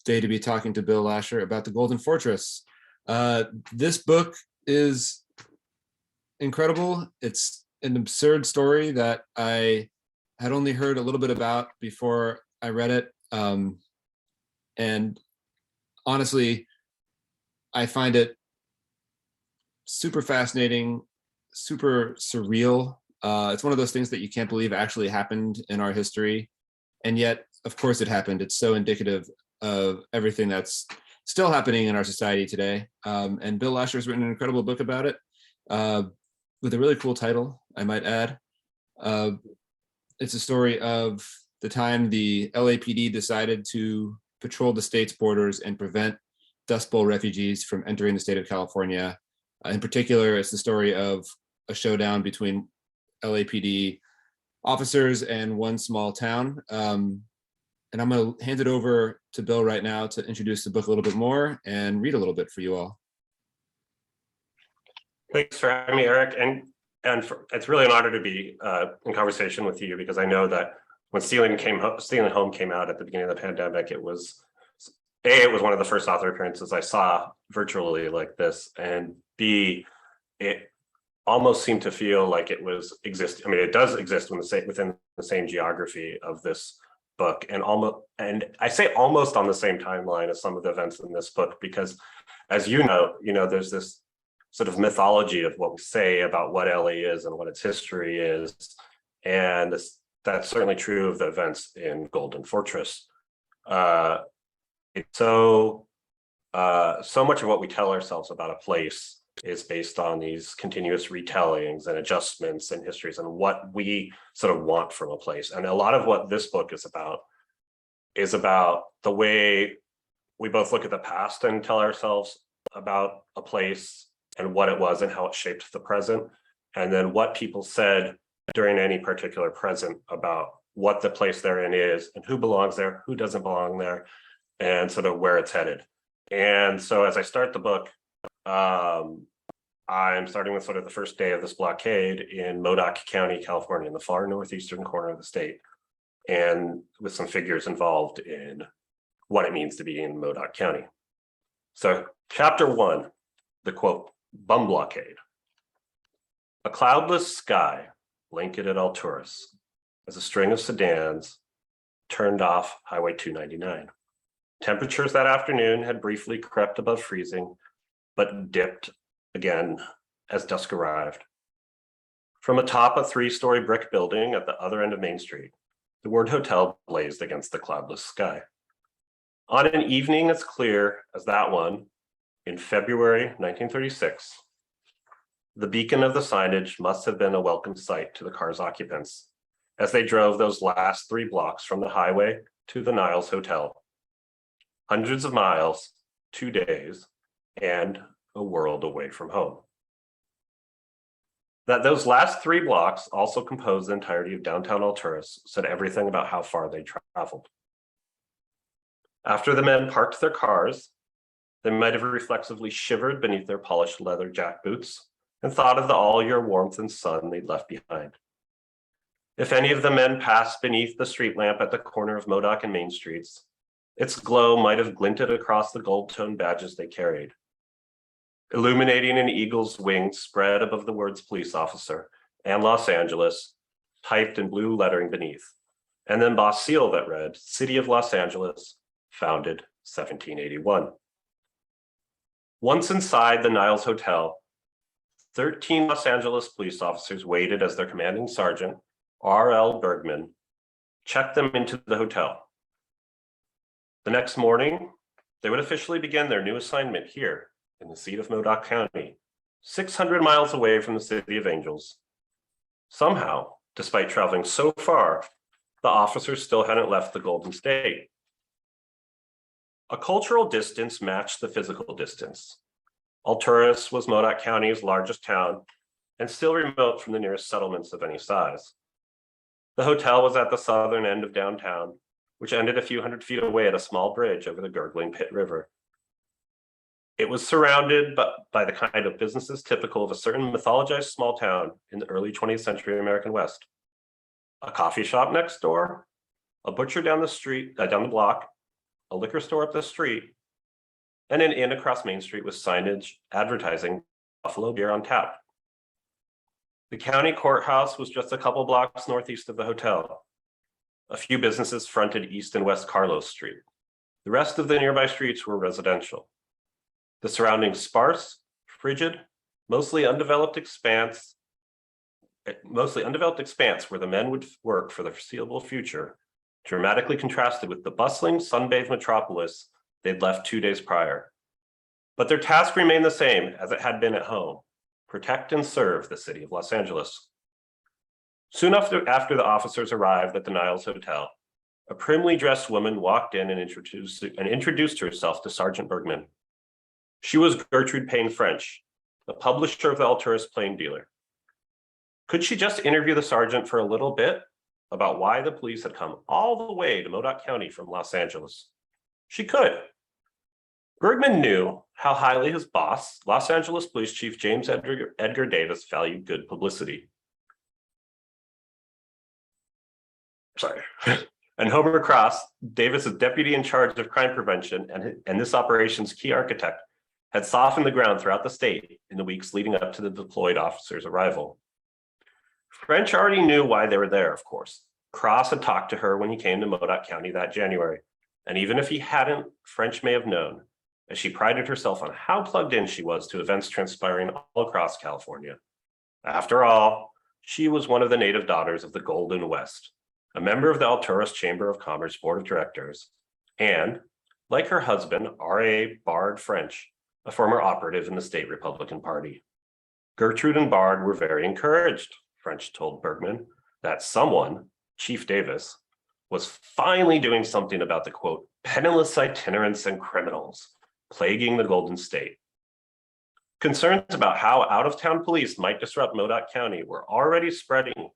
today to be talking to Bill Lascher about the Golden Fortress. This book is incredible. It's an absurd story that I had only heard a little bit about before I read it. And honestly, I find it super fascinating, super surreal. It's one of those things that you can't believe actually happened in our history. And yet, of course it happened. It's so indicative of everything that's still happening in our society today. And Bill Lascher has written an incredible book about it with a really cool title, I might add. It's a story of the time the LAPD decided to patrol the state's borders and prevent Dust Bowl refugees from entering the state of California. In particular, it's the story of a showdown between LAPD officers and one small town. And I'm going to hand it over to Bill right now to introduce the book a little bit more and read a little bit for you all. Thanks for having me, Eric. It's really an honor to be in conversation with you, because I know that when Stealing Home came out at the beginning of the pandemic, it was one of the first author appearances I saw virtually like this, and B, it almost seemed to feel like it was exist. I mean, it does exist within the same geography of this book, and I say almost on the same timeline as some of the events in this book, because as you know, there's this sort of mythology of what we say about what LA is and what its history is, and that's certainly true of the events in Golden Fortress. So much of what we tell ourselves about a place is based on these continuous retellings and adjustments and histories and what we sort of want from a place. And a lot of what this book is about the way we both look at the past and tell ourselves about a place and what it was and how it shaped the present, and then what people said during any particular present about what the place they're in is and who belongs there, who doesn't belong there, and sort of where it's headed. And so as I start the book, I'm starting with sort of the first day of this blockade in Modoc County, California, in the far northeastern corner of the state, and with some figures involved in what it means to be in Modoc County. So chapter 1, the quote, bum blockade. A cloudless sky blanketed Alturas as a string of sedans turned off Highway 299. Temperatures that afternoon had briefly crept above freezing, but dipped again as dusk arrived. From atop a 3-story brick building at the other end of Main Street, the word hotel blazed against the cloudless sky. On an evening as clear as that one in February 1936, the beacon of the signage must have been a welcome sight to the car's occupants as they drove those last 3 blocks from the highway to the Niles Hotel. Hundreds of miles, 2 days, and a world away from home. That those last 3 blocks also composed the entirety of downtown Alturas said everything about how far they traveled. After the men parked their cars, they might have reflexively shivered beneath their polished leather jackboots and thought of the all-year warmth and sun they'd left behind. If any of the men passed beneath the street lamp at the corner of Modoc and Main Streets, its glow might have glinted across the gold-toned badges they carried, illuminating an eagle's wings spread above the words police officer and Los Angeles, typed in blue lettering beneath, and then embossed seal that read, City of Los Angeles, founded 1781. Once inside the Niles Hotel, 13 Los Angeles police officers waited as their commanding sergeant, R.L. Bergman, checked them into the hotel. The next morning, they would officially begin their new assignment here in the seat of Modoc County, 600 miles away from the City of Angels. Somehow, despite traveling so far, the officers still hadn't left the Golden State. A cultural distance matched the physical distance. Alturas was Modoc County's largest town and still remote from the nearest settlements of any size. The hotel was at the southern end of downtown, which ended a few hundred feet away at a small bridge over the gurgling Pitt River. It was surrounded by the kind of businesses typical of a certain mythologized small town in the early 20th century American West. A coffee shop next door, a butcher down the block, a liquor store up the street, and an inn across Main Street with signage advertising Buffalo beer on tap. The county courthouse was just a couple blocks northeast of the hotel. A few businesses fronted East and West Carlos Street. The rest of the nearby streets were residential. The surrounding sparse, frigid, mostly undeveloped expanse where the men would work for the foreseeable future dramatically contrasted with the bustling, sunbathed metropolis they'd left 2 days prior. But their task remained the same as it had been at home: protect and serve the city of Los Angeles. Soon after the officers arrived at the Niles Hotel, a primly dressed woman walked in and introduced herself to Sergeant Bergman. She was Gertrude Payne French, the publisher of the Alturas Plain Dealer. Could she just interview the sergeant for a little bit about why the police had come all the way to Modoc County from Los Angeles? She could. Bergman knew how highly his boss, Los Angeles Police Chief James Edgar Davis, valued good publicity. And Homer Cross, Davis's deputy in charge of crime prevention and this operation's key architect, had softened the ground throughout the state in the weeks leading up to the deployed officers' arrival. French already knew why they were there, of course. Cross had talked to her when he came to Modoc County that January, and even if he hadn't, French may have known, as she prided herself on how plugged in she was to events transpiring all across California. After all, she was one of the native daughters of the Golden West, a member of the Alturas Chamber of Commerce Board of Directors, and, like her husband, R.A. Bard French, a former operative in the state Republican Party. Gertrude and Bard were very encouraged, French told Bergman, that someone, Chief Davis, was finally doing something about the, quote, penniless itinerants and criminals plaguing the Golden State. Concerns about how out-of-town police might disrupt Modoc County were already spreading.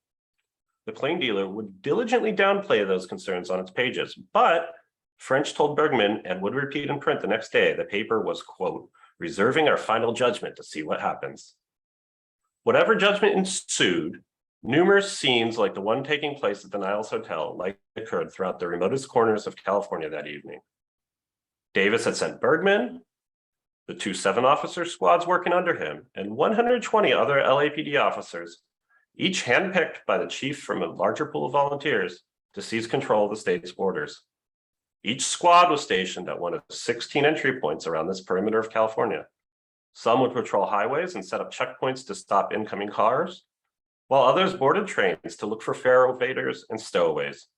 The Plain Dealer would diligently downplay those concerns on its pages, but French told Bergman, and would repeat in print the next day, the paper was, quote, reserving our final judgment to see what happens. Whatever judgment ensued, numerous scenes like the one taking place at the Niles Hotel likely occurred throughout the remotest corners of California that evening. Davis had sent Bergman, the 2 7-officer squads working under him, and 120 other LAPD officers, each handpicked by the chief from a larger pool of volunteers, to seize control of the state's borders. Each squad was stationed at one of 16 entry points around this perimeter of California. Some would patrol highways and set up checkpoints to stop incoming cars, while others boarded trains to look for fare evaders and stowaways.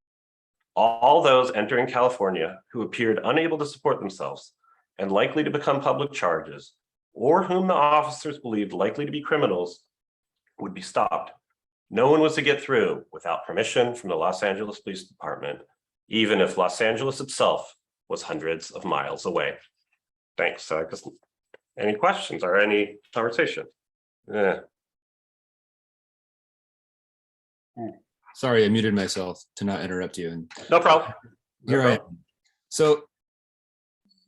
All those entering California who appeared unable to support themselves and likely to become public charges, or whom the officers believed likely to be criminals, would be stopped. No one was to get through without permission from the Los Angeles Police Department, even if Los Angeles itself was hundreds of miles away. Thanks. Any questions or any conversation? Yeah. Sorry, I muted myself to not interrupt you. And No problem. here I am. So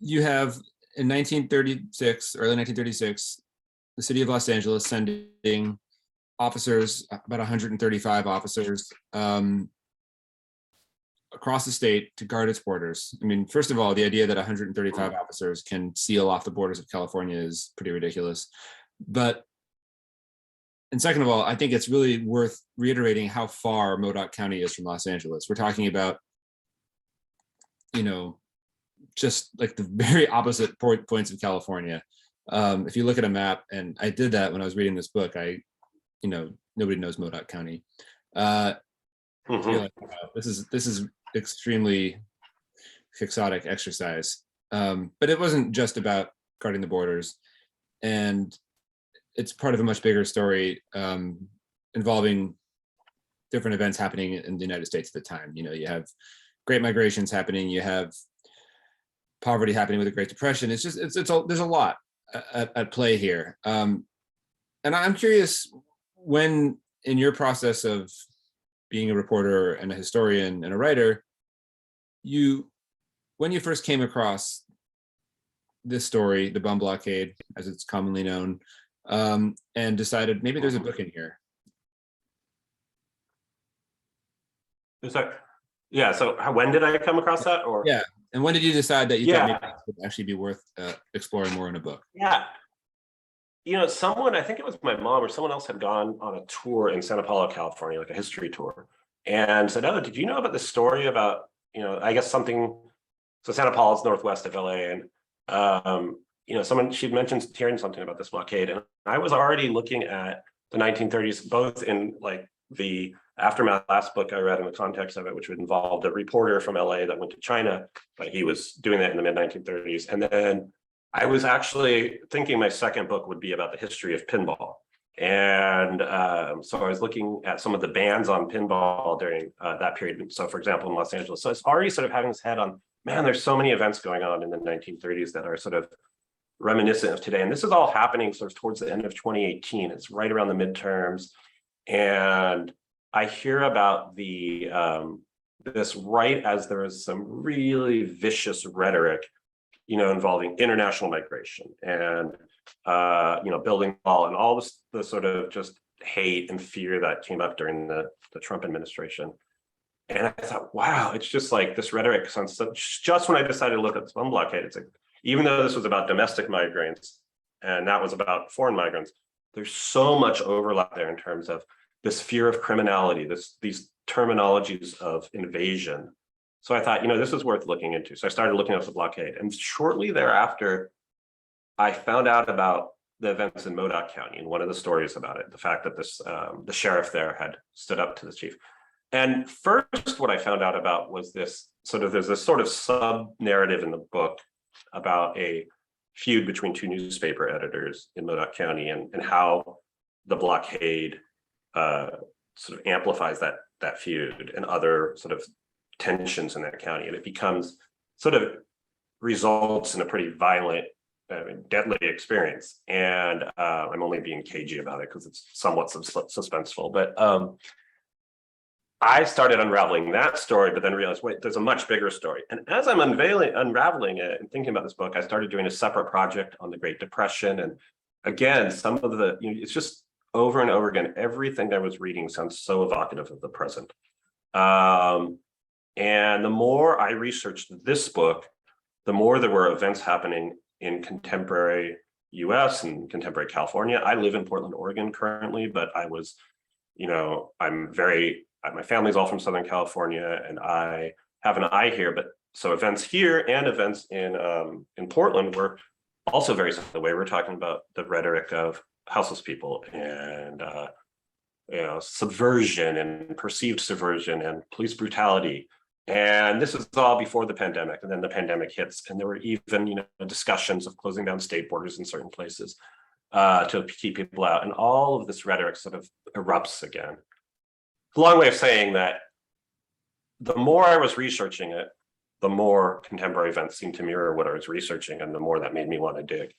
you have in 1936, early 1936, the city of Los Angeles sending officers, about 135 officers, across the state to guard its borders. I mean, first of all, the idea that 135 officers can seal off the borders of California is pretty ridiculous. And second of all, I think it's really worth reiterating how far Modoc County is from Los Angeles. We're talking about, just like the very opposite points of California. If you look at a map, and I did that when I was reading this book, nobody knows Modoc County. Like, this is extremely quixotic exercise. But it wasn't just about guarding the borders. And it's part of a much bigger story involving different events happening in the United States at the time. You have great migrations happening, you have poverty happening with the Great Depression. There's a lot at play here. And I'm curious, when in your process of being a reporter and a historian and a writer, when you first came across this story, the bum blockade, as it's commonly known, and decided maybe there's a book in here. So when did I come across that? Or yeah, And when did you decide that you thought maybe Yeah, it would actually be worth exploring more in a book? yeah. Someone, I think it was my mom or someone else, had gone on a tour in Santa Paula, California, like a history tour, and said, "Oh, did you know about this story about, I guess something." So Santa Paula is northwest of LA, and someone, she'd mentioned hearing something about this blockade, and I was already looking at the 1930s, both in like the Aftermath last book I read in the context of it, which would involve a reporter from LA that went to China, but he was doing that in the mid 1930s, and then I was actually thinking my second book would be about the history of pinball. And so I was looking at some of the bans on pinball during that period. So, for example, in Los Angeles. So it's already sort of having this head on, man, there's so many events going on in the 1930s that are sort of reminiscent of today. And this is all happening sort of towards the end of 2018. It's right around the midterms. And I hear about this right as there is some really vicious rhetoric involving international migration and, building wall and all this, the sort of just hate and fear that came up during the Trump administration. And I thought, wow, it's just like this rhetoric sounds just when I decided to look at this one blockade, it's like, even though this was about domestic migrants and that was about foreign migrants, there's so much overlap there in terms of this fear of criminality, these terminologies of invasion. So I thought, this is worth looking into. So I started looking up the blockade. And shortly thereafter, I found out about the events in Modoc County and one of the stories about it, the fact that the sheriff there had stood up to the chief. And first, what I found out about was there's this sort of sub-narrative in the book about a feud between two newspaper editors in Modoc County and how the blockade sort of amplifies that feud and other sort of tensions in that county, and it becomes sort of results in a pretty violent, deadly experience. And I'm only being cagey about it because it's somewhat suspenseful, but I started unraveling that story, but then realized, wait, there's a much bigger story. And as I'm unraveling it and thinking about this book, I started doing a separate project on the Great Depression. And again, some of the, it's just over and over again, everything I was reading sounds so evocative of the present. And the more I researched this book, the more there were events happening in contemporary US and contemporary California. I live in Portland, Oregon currently, but I was, my family's all from Southern California and I have an eye here, but so events here and events in Portland were also very similar. We're talking about the rhetoric of houseless people and subversion and perceived subversion and police brutality. And this is all before the pandemic, and then the pandemic hits, and there were even discussions of closing down state borders in certain places to keep people out, and all of this rhetoric sort of erupts again. A long way of saying that the more I was researching it, the more contemporary events seemed to mirror what I was researching, and the more that made me want to dig.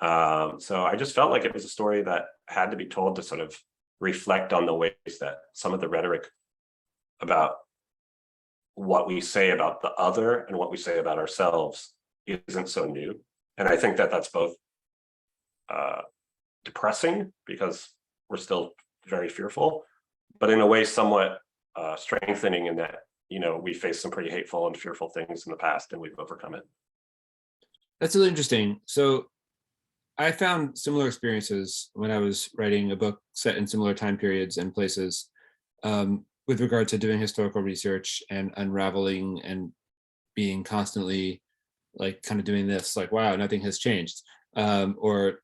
So I just felt like it was a story that had to be told to sort of reflect on the ways that some of the rhetoric about what we say about the other and what we say about ourselves isn't so new. And I think that that's both depressing because we're still very fearful, but in a way somewhat strengthening in that, we faced some pretty hateful and fearful things in the past and we've overcome it. That's really interesting. So I found similar experiences when I was writing a book set in similar time periods and places, with regard to doing historical research and unraveling and being constantly like kind of doing this, like, wow, nothing has changed. Or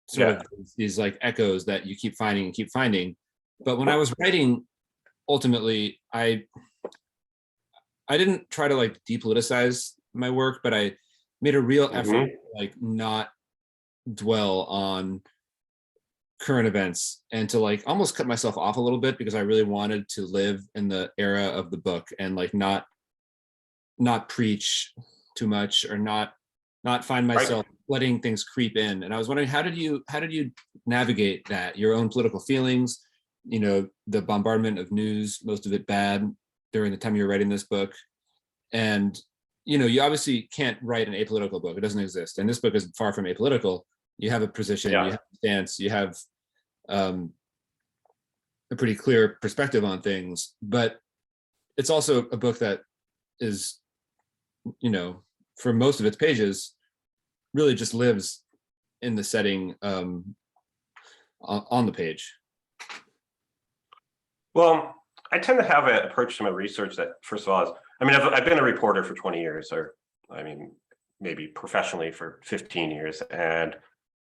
sort of these like echoes that you keep finding and keep finding. But when I was writing, ultimately, I didn't try to like depoliticize my work, but I made a real effort to like not dwell on current events and to like almost cut myself off a little bit because I really wanted to live in the era of the book and like not preach too much or not find myself letting things creep in. And I was wondering, how did you navigate that, your own political feelings, the bombardment of news, most of it bad during the time you were writing this book. And you obviously can't write an apolitical book. It doesn't exist. And this book is far from apolitical. You have a position, you have a stance, you have a pretty clear perspective on things, but it's also a book that is for most of its pages, really just lives in the setting on the page. Well, I tend to have an approach to my research that, first of all, is, I've been a reporter for 20 years, or maybe professionally for 15 years. And,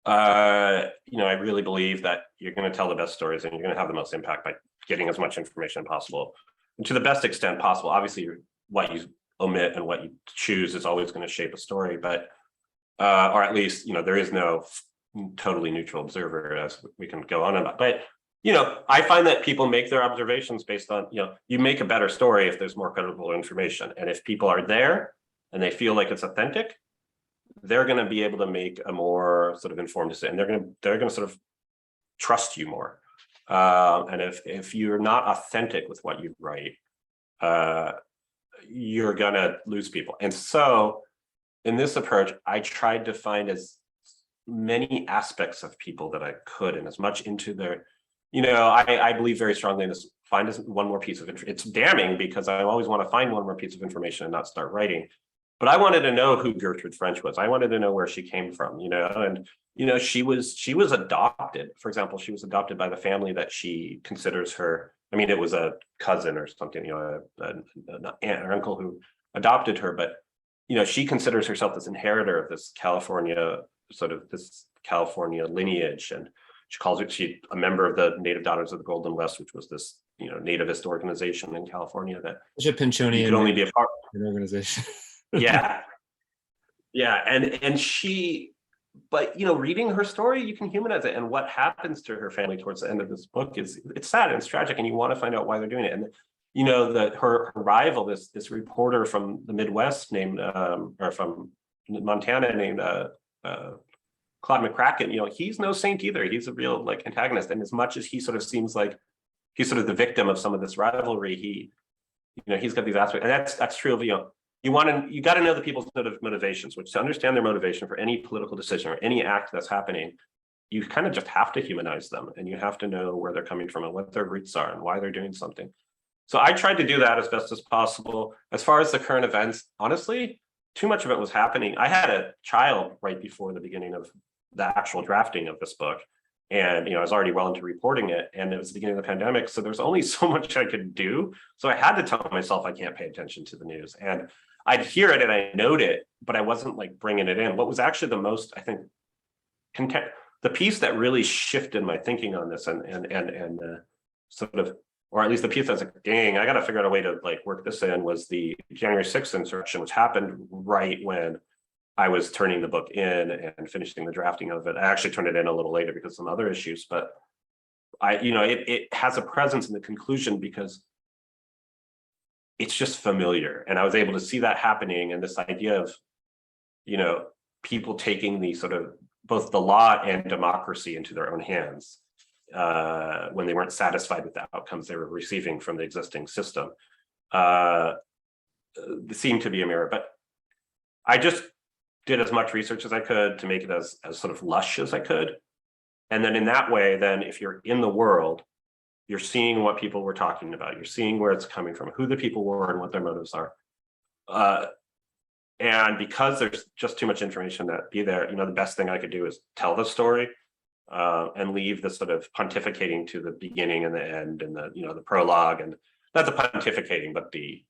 I really believe that you're going to tell the best stories and you're going to have the most impact by getting as much information as possible. And to the best extent possible. Obviously, what you omit and what you choose is always going to shape a story, but, or at least, there is no totally neutral observer, as we can go on about. But, I find that people make their observations based on, you make a better story if there's more credible information. And if people are there and they feel like it's authentic, they're going to be able to make a more sort of informed decision. They're going to sort of trust you more. And if you're not authentic with what you write, you're going to lose people. And so in this approach, I tried to find as many aspects of people that I could, and as much into their, I believe very strongly in this, find one more piece of information. It's damning because I always want to find one more piece of information and not start writing. But I wanted to know who Gertrude French was. I wanted to know where she came from, and she was adopted. For example, she was adopted by the family that she considers her. It was a cousin or something, an aunt or uncle who adopted her. But she considers herself this inheritor of this California lineage, and she calls it a member of the Native Daughters of the Golden West, which was this nativist organization in California that you could only be a part of an organization. Yeah. And she, but reading her story, you can humanize it. And what happens to her family towards the end of this book it's sad and it's tragic, and you want to find out why they're doing it. And her rival, this reporter from the Midwest named or from Montana named Claude Mccracken, he's no saint either. He's a real antagonist. And as much as he sort of seems like he's sort of the victim of some of this rivalry, he's got these aspects. And that's true of you got to know the people's motivations, which to understand their motivation for any political decision or any act that's happening, you kind of just have to humanize them, and you have to know where they're coming from and what their roots are and why they're doing something. So I tried to do that as best as possible. As far as the current events, honestly, too much of it was happening. I had a child right before the beginning of the actual drafting of this book. And, I was already well into reporting it, and it was the beginning of the pandemic. So there's only so much I could do. So I had to tell myself I can't pay attention to the news. And I'd hear it and I note it, but I wasn't bringing it in. What was actually the most, I think, the piece that really shifted my thinking on this and sort of, or at least the piece that's dang, I got to figure out a way to work this in, was the January 6th insurrection, which happened right when I was turning the book in and finishing the drafting of it. I actually turned it in a little later because of some other issues, but it has a presence in the conclusion because it's just familiar. And I was able to see that happening, and this idea of, people taking the sort of both the law and democracy into their own hands when they weren't satisfied with the outcomes they were receiving from the existing system seemed to be a mirror. But I just did as much research as I could to make it as sort of lush as I could. And then in that way, then if you're in the world, you're seeing what people were talking about. You're seeing where it's coming from, who the people were and what their motives are. And because there's just too much information that be there, the best thing I could do is tell the story and leave the sort of pontificating to the beginning and the end and the prologue, and not the pontificating, but the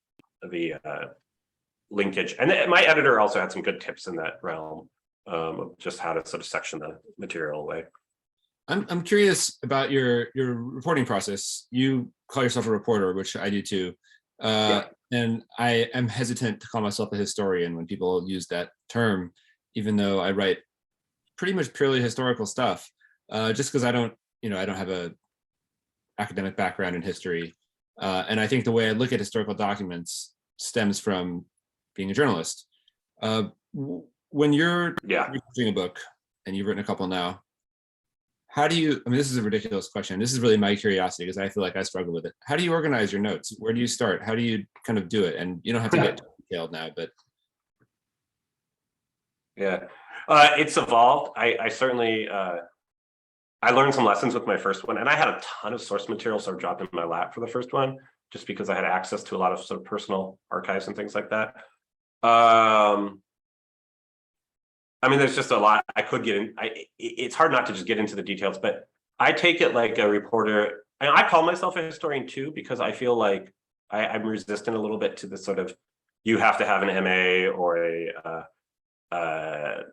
linkage. And my editor also had some good tips in that realm of just how to sort of section the material away. I'm curious about your reporting process. You call yourself a reporter, which I do too. And I am hesitant to call myself a historian when people use that term, even though I write pretty much purely historical stuff, just because I don't have a academic background in history. And I think the way I look at historical documents stems from being a journalist. When you're researching a book, and you've written a couple now, how do you, this is a ridiculous question. This is really my curiosity because I feel like I struggle with it. How do you organize your notes? Where do you start? How do you kind of do it? And you don't have to get too detailed now, but. Yeah, it's evolved. I certainly, I learned some lessons with my first one, and I had a ton of source material sort of dropped in my lap for the first one, just because I had access to a lot of sort of personal archives and things like that. I mean, there's just a lot I could get in. It's hard not to just get into the details, but I take it like a reporter. And I call myself a historian too, because I feel like I'm resistant a little bit to this sort of, you have to have an MA or a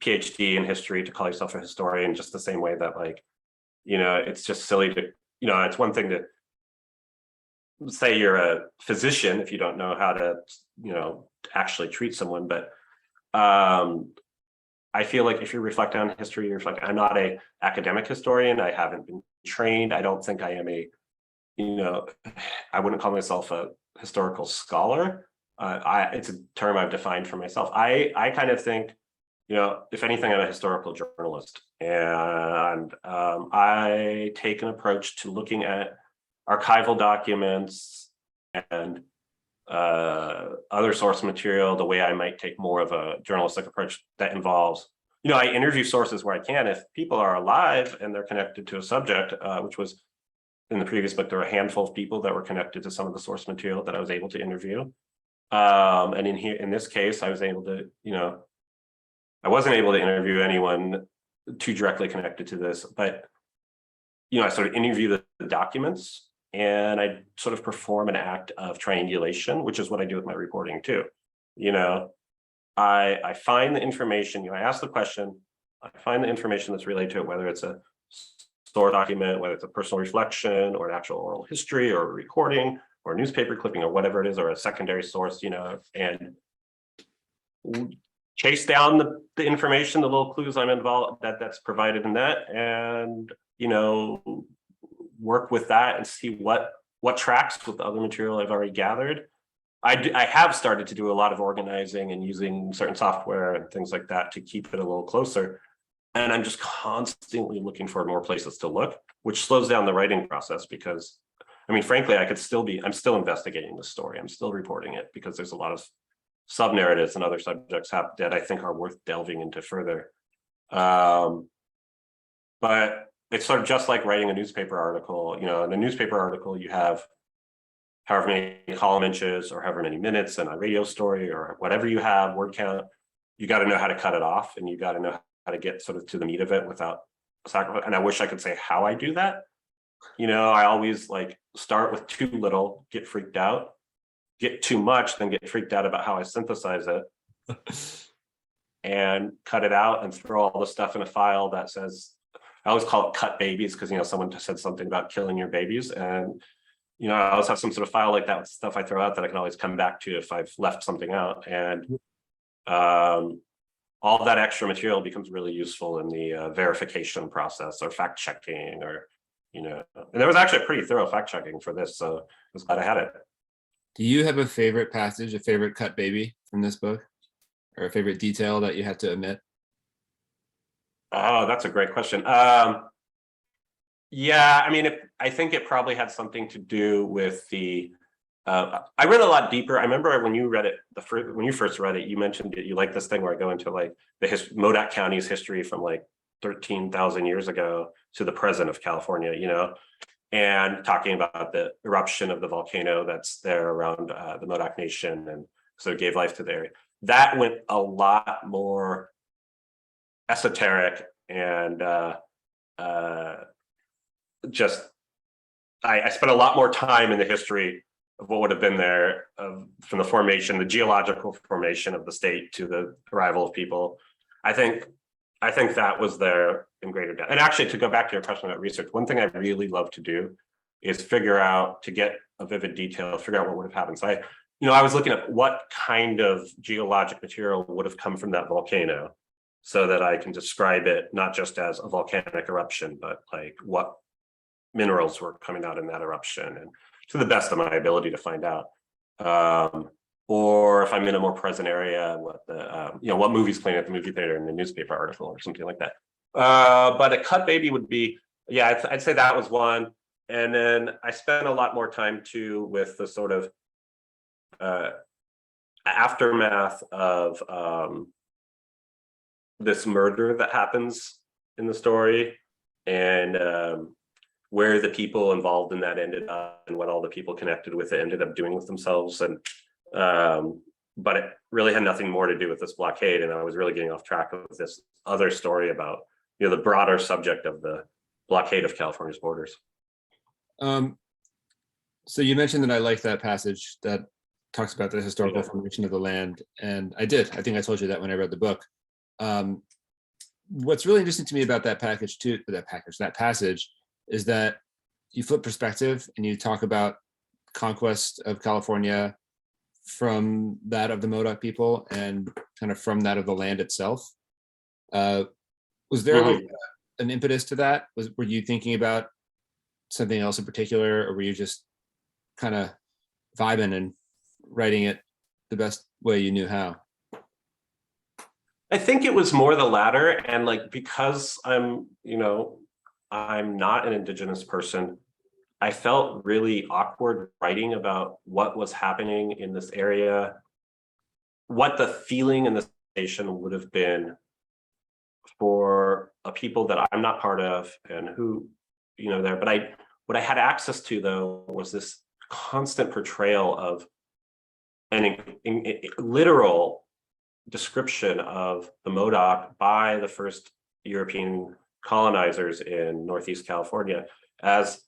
PhD in history to call yourself a historian, just the same way that, like, it's just silly to, it's one thing to say you're a physician if you don't know how to, actually treat someone. But I feel like if you reflect on history, you're like, I'm not a academic historian. I haven't been trained. I don't think I am I wouldn't call myself a historical scholar. It's a term I've defined for myself. I kind of think, if anything, I'm a historical journalist, and I take an approach to looking at archival documents and other source material the way I might take more of a journalistic approach that involves, I interview sources where I can. If people are alive and they're connected to a subject, which was in the previous book, there were a handful of people that were connected to some of the source material that I was able to interview. And in this case, I was able to, I wasn't able to interview anyone too directly connected to this, but, I sort of interview the documents, and I sort of perform an act of triangulation, which is what I do with my reporting too. I find the information, I ask the question, I find the information that's related to it, whether it's a stored document, whether it's a personal reflection or an actual oral history or a recording or a newspaper clipping or whatever it is, or a secondary source, and chase down the information, the little clues I'm involved that's provided in that, and work with that and see what tracks with the other material I've already gathered. I have started to do a lot of organizing and using certain software and things like that to keep it a little closer. And I'm just constantly looking for more places to look, which slows down the writing process because, frankly, I'm still investigating the story. I'm still reporting it because there's a lot of sub-narratives and other subjects that I think are worth delving into further. But it's sort of just like writing a newspaper article. In a newspaper article, you have however many column inches or however many minutes, and a radio story or whatever you have, word count. You got to know how to cut it off, and you got to know how to get sort of to the meat of it without sacrifice. And I wish I could say how I do that. I always start with too little, get freaked out, get too much, then get freaked out about how I synthesize it, and cut it out and throw all the stuff in a file that says, I always call it cut babies because, someone just said something about killing your babies. And, I always have some sort of file like that with stuff I throw out that I can always come back to if I've left something out. And all that extra material becomes really useful in the verification process or fact checking or, and there was actually a pretty thorough fact checking for this. So I was glad I had it. Do you have a favorite passage, a favorite cut baby from this book, or a favorite detail that you had to omit? Oh, that's a great question. I think it probably had something to do with the. I read a lot deeper. I remember when you read it, when you first read it, you mentioned you like this thing where I go into the Modoc County's history from 13,000 years ago to the present of California, and talking about the eruption of the volcano that's there around the Modoc Nation, and so it gave life to the area. That went a lot more esoteric and I spent a lot more time in the history of what would have been there from the formation, the geological formation of the state to the arrival of people. I think that was there in greater depth. And actually, to go back to your question about research, one thing I really love to do is figure out, to get a vivid detail, figure out what would have happened. So I was looking at what kind of geologic material would have come from that volcano so that I can describe it not just as a volcanic eruption, but what minerals were coming out in that eruption, and to the best of my ability to find out. Or if I'm in a more present area, what movie's playing at the movie theater in the newspaper article or something like that. But a cut baby would be, I'd say that was one. And then I spent a lot more time too with the sort of aftermath of this murder that happens in the story, and where the people involved in that ended up, and what all the people connected with it ended up doing with themselves. And But it really had nothing more to do with this blockade, and I was really getting off track of this other story about, the broader subject of the blockade of California's borders. So you mentioned that I like that passage that talks about the historical formation of the land, and I did. I think I told you that when I read the book. What's really interesting to me about that passage is that you flip perspective and you talk about conquest of California from that of the Modoc people and kind of from that of the land itself. Was there like an impetus to that? Were you thinking about something else in particular, or were you just kind of vibing and writing it the best way you knew how? I think it was more the latter, and like because I'm not an Indigenous person, I felt really awkward writing about what was happening in this area, what the feeling in the station would have been for a people that I'm not part of and who, there. But what I had access to though was this constant portrayal of an literal description of the Modoc by the first European colonizers in Northeast California as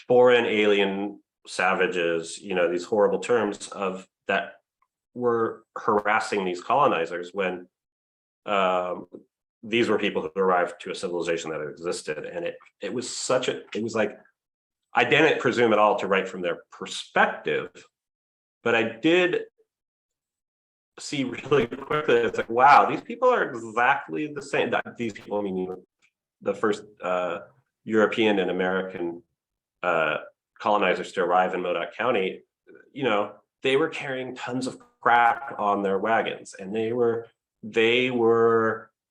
foreign, alien, savages, these horrible terms of that were harassing these colonizers when these were people who arrived to a civilization that existed. And it was like, I didn't presume at all to write from their perspective, but I did see really quickly, it's like, wow, these people are exactly the same. These people, meaning the first European and American colonizers to arrive in Modoc County, they were carrying tons of crack on their wagons, and they were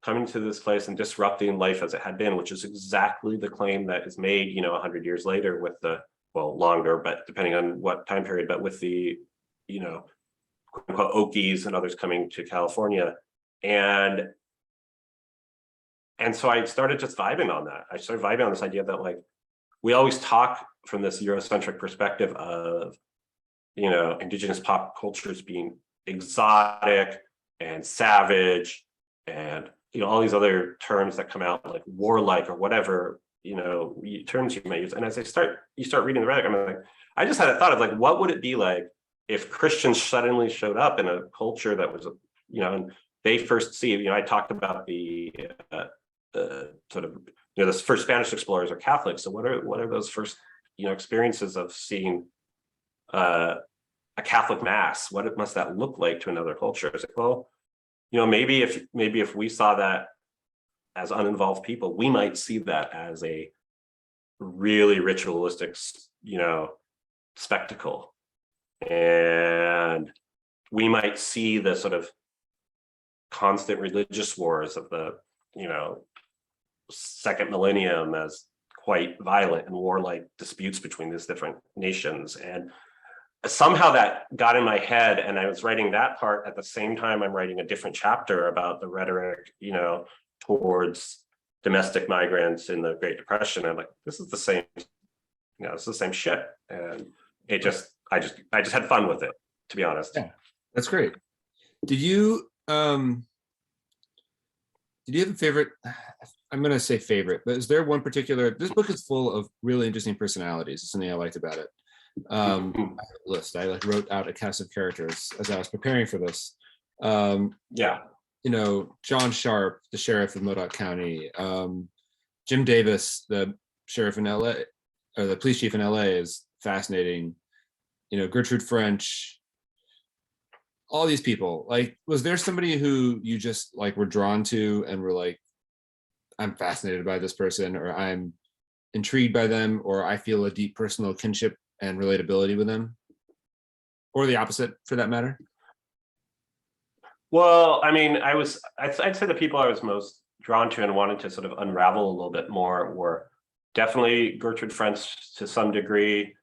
coming to this place and disrupting life as it had been, which is exactly the claim that is made, 100 years later with longer, but depending on what time period, but with the, quote unquote Okies and others coming to California. And so I started just vibing on that. I started vibing on this idea that like, we always talk from this Eurocentric perspective of, Indigenous pop cultures being exotic and savage and, all these other terms that come out like warlike or whatever, terms you may use. And as you start reading the rhetoric, I'm like, I just had a thought of like, what would it be like if Christians suddenly showed up in a culture that was, and they first see, I talked about the sort of, the first Spanish explorers are Catholics. So what are those first, experiences of seeing a Catholic mass? What must that look like to another culture? It's like, well, maybe if we saw that as uninvolved people, we might see that as a really ritualistic, spectacle. And we might see the sort of constant religious wars of the, second millennium as quite violent and warlike disputes between these different nations. And somehow that got in my head, and I was writing that part at the same time I'm writing a different chapter about the rhetoric, towards domestic migrants in the Great Depression. I'm like, this is the same, it's the same shit. And I just had fun with it, to be honest. Yeah, that's great. Did you have a favorite? I'm going to say favorite, but is there one particular? This book is full of really interesting personalities. It's something I liked about it. I have a list. I wrote out a cast of characters as I was preparing for this. John Sharp, the sheriff of Modoc County. Jim Davis, the sheriff in LA, or the police chief in LA, is fascinating. Gertrude French. All these people. Like, was there somebody who you just like were drawn to and were like, I'm fascinated by this person, or I'm intrigued by them, or I feel a deep personal kinship and relatability with them, or the opposite for that matter? Well, I mean, I'd say the people I was most drawn to and wanted to sort of unravel a little bit more were definitely Gertrude French to some degree.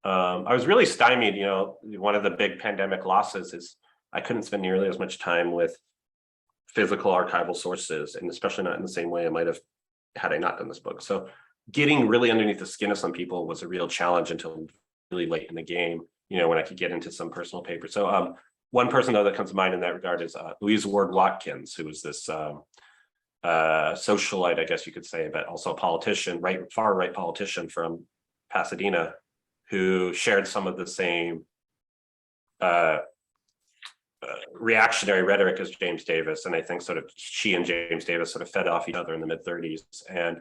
I was really stymied, one of the big pandemic losses is I couldn't spend nearly as much time with physical archival sources, and especially not in the same way I might have had I not done this book. So getting really underneath the skin of some people was a real challenge until really late in the game. when I could get into some personal papers. So one person though that comes to mind in that regard is Louise Ward Watkins, who was this socialite, I guess you could say, but also a politician, far right politician from Pasadena, who shared some of the same reactionary rhetoric as James Davis. And I think sort of she and James Davis sort of fed off each other in the mid-30s. And,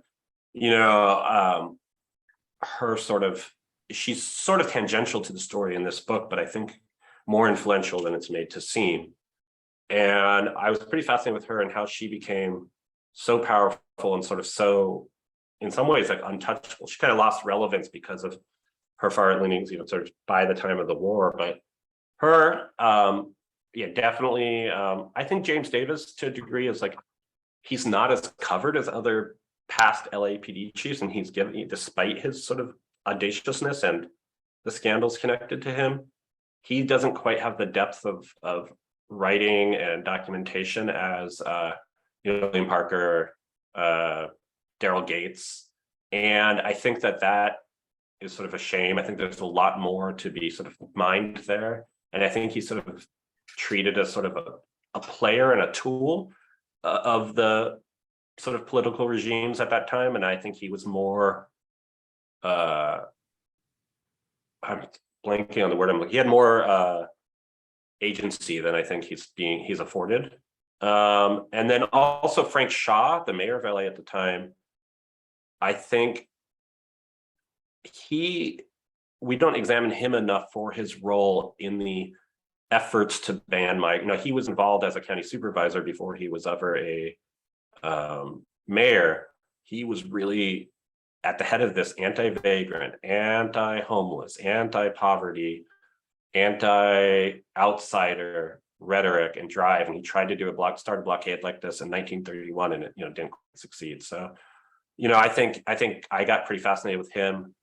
she's sort of tangential to the story in this book, but I think more influential than it's made to seem. And I was pretty fascinated with her and how she became so powerful and sort of so, in some ways, like untouchable. She kind of lost relevance because of her far leanings, sort of by the time of the war. But her, definitely. I think James Davis, to a degree, is like, he's not as covered as other past LAPD chiefs, and he's given, despite his sort of audaciousness and the scandals connected to him, he doesn't quite have the depth of writing and documentation as William Parker, Daryl Gates. And I think that is sort of a shame. I think there's a lot more to be sort of mined there. And I think he's sort of treated as sort of a player and a tool of the sort of political regimes at that time. And I think he was more, I'm blanking on the word he had more agency than I think he's afforded. And then also Frank Shaw, the mayor of LA at the time, I think we don't examine him enough for his role in the efforts to ban he was involved as a county supervisor before he was ever a mayor. He was really at the head of this anti-vagrant, anti-homeless, anti-poverty, anti-outsider rhetoric and drive, and he tried to do start a blockade like this in 1931, and it didn't succeed. So I think I got pretty fascinated with him.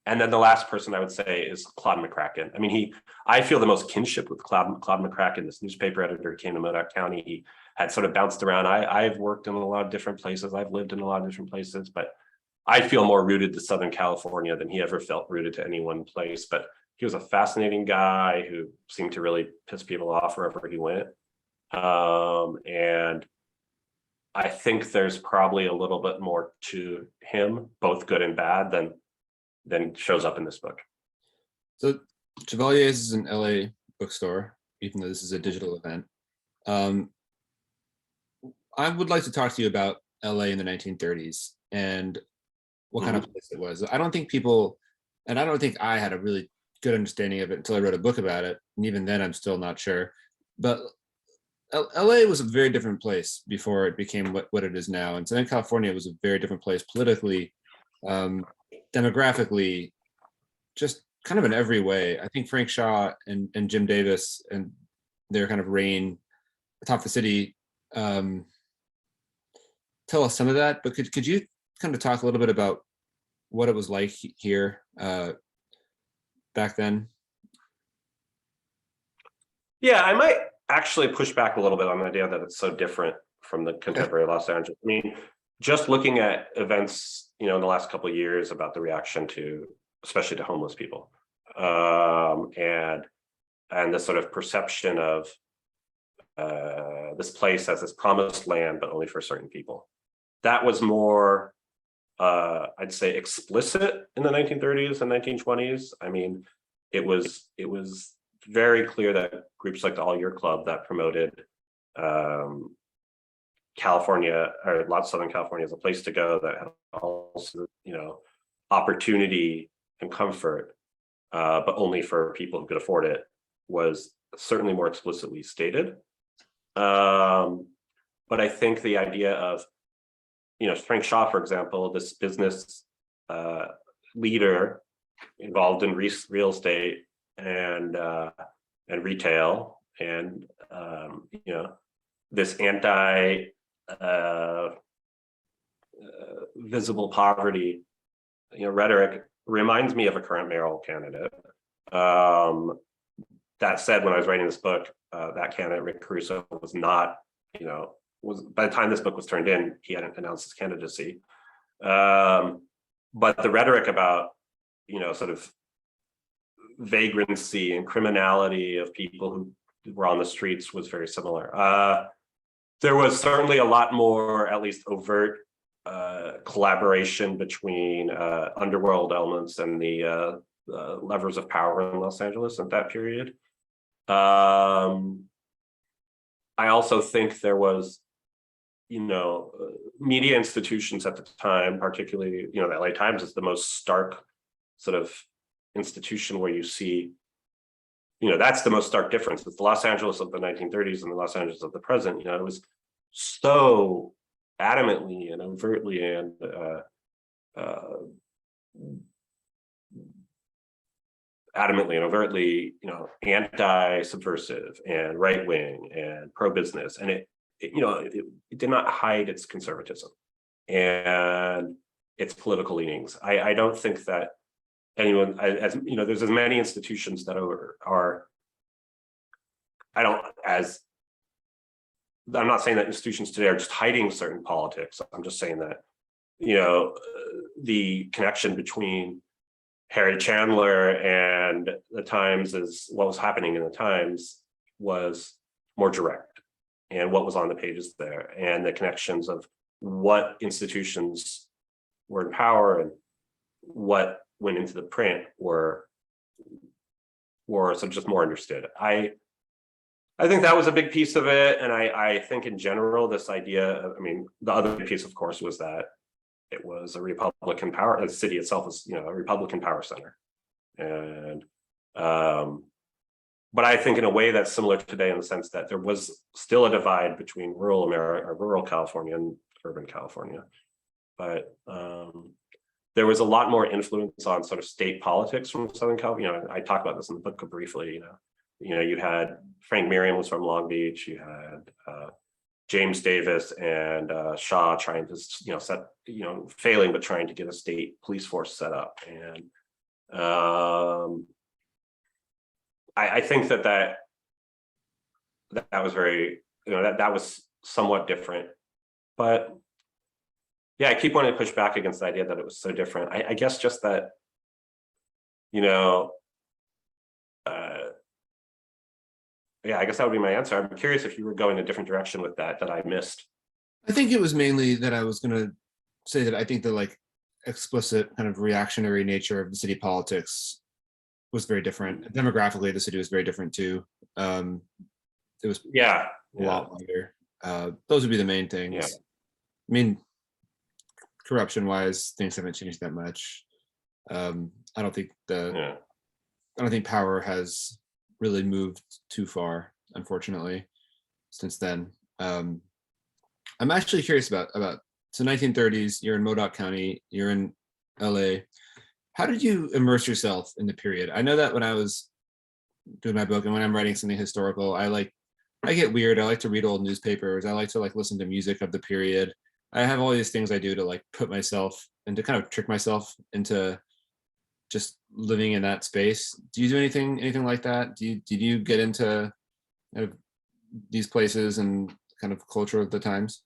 And then the last person I would say is Claude Mccracken. I mean, I feel the most kinship with Claude Mccracken, this newspaper editor who came to Modoc County. He had sort of bounced around. I've worked in a lot of different places. I've lived in a lot of different places, but I feel more rooted to Southern California than he ever felt rooted to any one place. But he was a fascinating guy who seemed to really piss people off wherever he went. And I think there's probably a little bit more to him, both good and bad, than shows up in this book. So Chevalier's is an LA bookstore, even though this is a digital event. I would like to talk to you about LA in the 1930s and what kind of place it was. I don't think I had a really good understanding of it until I wrote a book about it. And even then, I'm still not sure. But LA was a very different place before it became what it is now. And Southern California was a very different place politically, demographically, just kind of in every way. I think Frank Shaw and Jim Davis and their kind of reign atop the city tell us some of that. But could you kind of talk a little bit about what it was like here back then? Yeah, I might actually push back a little bit on the idea that it's so different from the contemporary Los Angeles. I mean, just looking at events, in the last couple of years about the reaction to, especially to homeless people, and the sort of perception of this place as this promised land, but only for certain people. That was more, I'd say, explicit in the 1930s and 1920s. I mean, it was very clear that groups like the All Year Club that promoted California, or Southern California, as a place to go that had also, opportunity and comfort, but only for people who could afford it, was certainly more explicitly stated. But I think the idea of, Frank Shaw, for example, this business leader involved in real estate and retail, and this anti visible poverty rhetoric reminds me of a current mayoral candidate. That said, when I was writing this book, that candidate, Rick Caruso, was not, by the time this book was turned in, he hadn't announced his candidacy. But the rhetoric about, sort of vagrancy and criminality of people who were on the streets was very similar. There was certainly a lot more, at least overt, collaboration between underworld elements and the levers of power in Los Angeles at that period. I also think there was, media institutions at the time, particularly, the LA Times is the most stark sort of institution where you see, that's the most stark difference. It's the Los Angeles of the 1930s and the Los Angeles of the present. It was so adamantly and overtly and anti-subversive and right-wing and pro-business, and it did not hide its conservatism and its political leanings. I don't think that anyone, there's as many institutions that are I'm not saying that institutions today are just hiding certain politics. I'm just saying that, the connection between Harry Chandler and the Times is what was happening in the Times was more direct, and what was on the pages there, and the connections of what institutions were in power and what went into the print were sort of just more understood. I think that was a big piece of it. And I think in general, this idea, the other piece, of course, was that it was a Republican power, the city itself was, a Republican power center. And, but I think in a way that's similar today in the sense that there was still a divide between rural America, or rural California and urban California. But there was a lot more influence on sort of state politics from Southern California. I talk about this in the book briefly, you had Frank Merriam was from Long Beach. You had James Davis and Shaw trying to, failing, but trying to get a state police force set up. And I think that was very, that was somewhat different. But yeah, I keep wanting to push back against the idea that it was so different. I guess just that, yeah, I guess that would be my answer. I'm curious if you were going a different direction with that I missed. I think it was mainly that I was going to say that I think the explicit kind of reactionary nature of the city politics was very different. Demographically, the city was very different too. It was a lot lighter. Those would be the main things. Yeah. Corruption-wise, things haven't changed that much. I don't think power has really moved too far, unfortunately, since then. I'm actually curious about so 1930s, you're in Modoc County, you're in LA. How did you immerse yourself in the period? I know that when I was doing my book and when I'm writing something historical, I get weird. I like to read old newspapers. I like to listen to music of the period. I have all these things I do to put myself and to kind of trick myself into just living in that space. Do you do anything like that? Did you get into kind of these places and kind of culture of the times?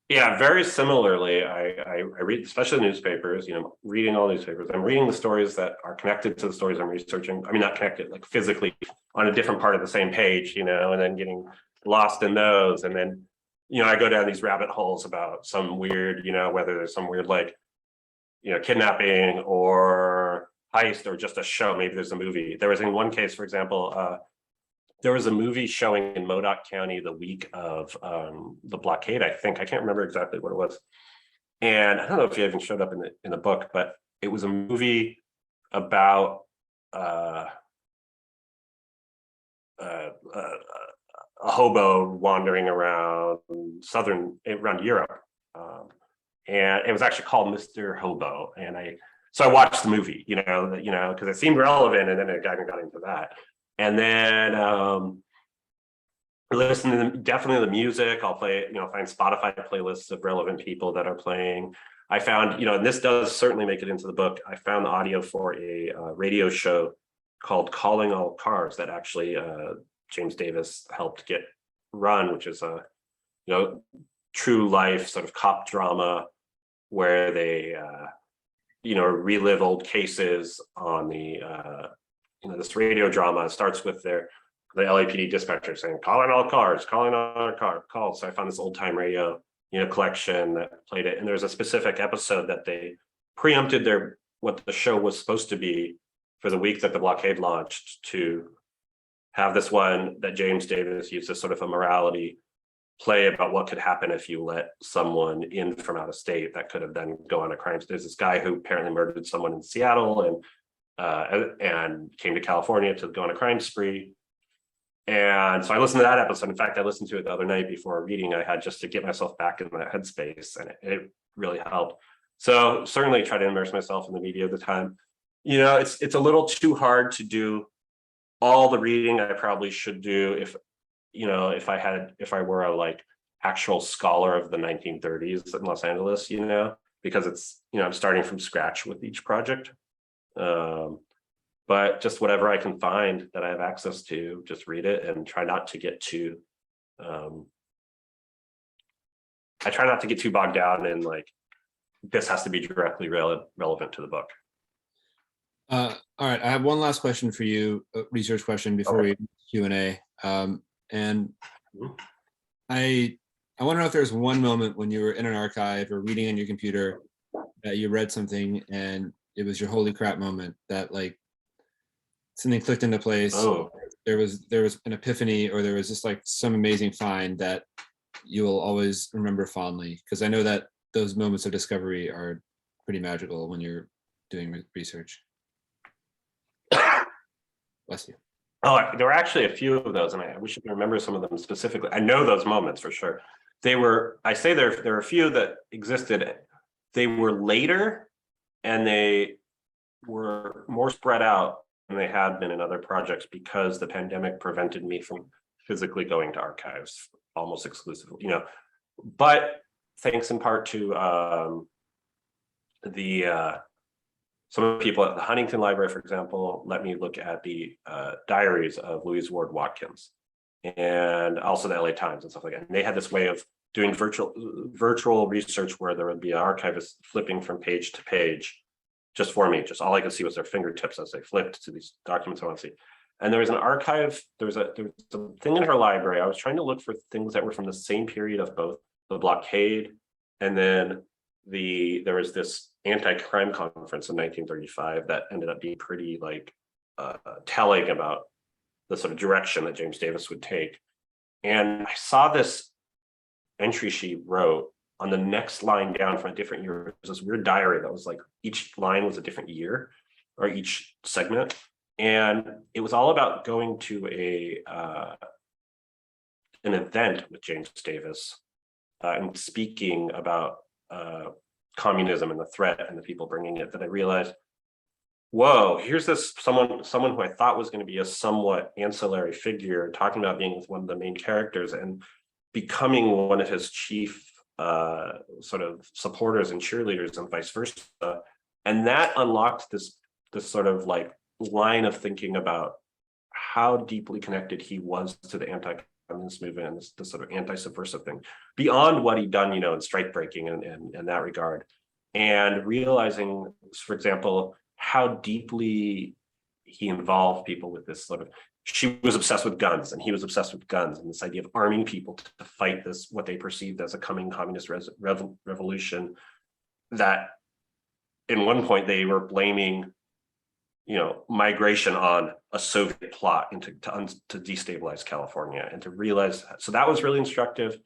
Yeah, very similarly. I read, especially newspapers, reading all newspapers. I'm reading the stories that are connected to the stories I'm researching. Not connected, physically on a different part of the same page, and then getting lost in those. And then, I go down these rabbit holes about some weird, whether there's some weird, kidnapping or heist or just a show. Maybe there's a movie. There was in one case, for example, there was a movie showing in Modoc County the week of the blockade. I can't remember exactly what it was. And I don't know if it even showed up in the book, but it was a movie about a hobo wandering around Europe. And it was actually called Mr. Hobo. And so I watched the movie, because it seemed relevant, and then I got into that. And then listen to definitely the music. I'll play, find Spotify playlists of relevant people that are playing. I found, and this does certainly make it into the book, I found the audio for a radio show called Calling All Cars that actually James Davis helped get run, which is a, true life sort of cop drama where they relive old cases on the, this radio drama. It starts with the LAPD dispatcher saying, calling all cars, calling all calls. So I found this old time radio, collection that played it. And there's a specific episode that they preempted what the show was supposed to be for the week that the blockade launched, to have this one that James Davis used as sort of a morality play about what could happen if you let someone in from out of state that could have then go on a crime. There's this guy who apparently murdered someone in Seattle and came to California to go on a crime spree. And so I listened to that episode. In fact, I listened to it the other night before a reading I had, just to get myself back in that headspace, and it really helped. So certainly try to immerse myself in the media at the time. It's a little too hard to do all the reading I probably should do if I were a actual scholar of the 1930s in Los Angeles, because it's, I'm starting from scratch with each project. But just whatever I can find that I have access to, just read it and try not to get too, I try not to get too bogged down in this has to be directly relevant to the book. All right, I have one last question for you, a research question before we Q&A. And I want to know if there's one moment when you were in an archive or reading on your computer that you read something and it was your holy crap moment, that something clicked into place. Oh. There was an epiphany, or there was just some amazing find that you will always remember fondly, because I know that those moments of discovery are pretty magical when you're doing research. Bless you. Oh, there were actually a few of those, and I wish I could remember some of them specifically. I know those moments for sure. There are a few that existed. They were later, and they were more spread out than they had been in other projects, because the pandemic prevented me from physically going to archives almost exclusively. But thanks in part to some of the people at the Huntington Library, for example, let me look at the diaries of Louise Ward Watkins, and also the LA Times and stuff like that. And they had this way of doing virtual research where there would be an archivist flipping from page to page just for me. Just all I could see was their fingertips as they flipped to these documents I want to see. And there was an archive, there was a thing in her library. I was trying to look for things that were from the same period of both the blockade, and then there was this anti-crime conference in 1935 that ended up being pretty telling about the sort of direction that James Davis would take. And I saw this entry she wrote on the next line down from a different year. It was this weird diary that was each line was a different year, or each segment. And it was all about going to an event with James Davis and speaking about communism and the threat and the people bringing it, that I realized, whoa, here's this someone who I thought was going to be a somewhat ancillary figure, talking about being with one of the main characters and becoming one of his chief sort of supporters and cheerleaders, and vice versa. And that unlocked this sort of line of thinking about how deeply connected he was to the anti-communist movement and this sort of anti-subversive thing, beyond what he'd done, in strike breaking and that regard. And realizing, for example, how deeply he involved people with this sort of, she was obsessed with guns and he was obsessed with guns, and this idea of arming people to fight this, what they perceived as a coming communist revolution, that in one point they were blaming migration on a Soviet plot to destabilize California, and to realize. So that was really instructive.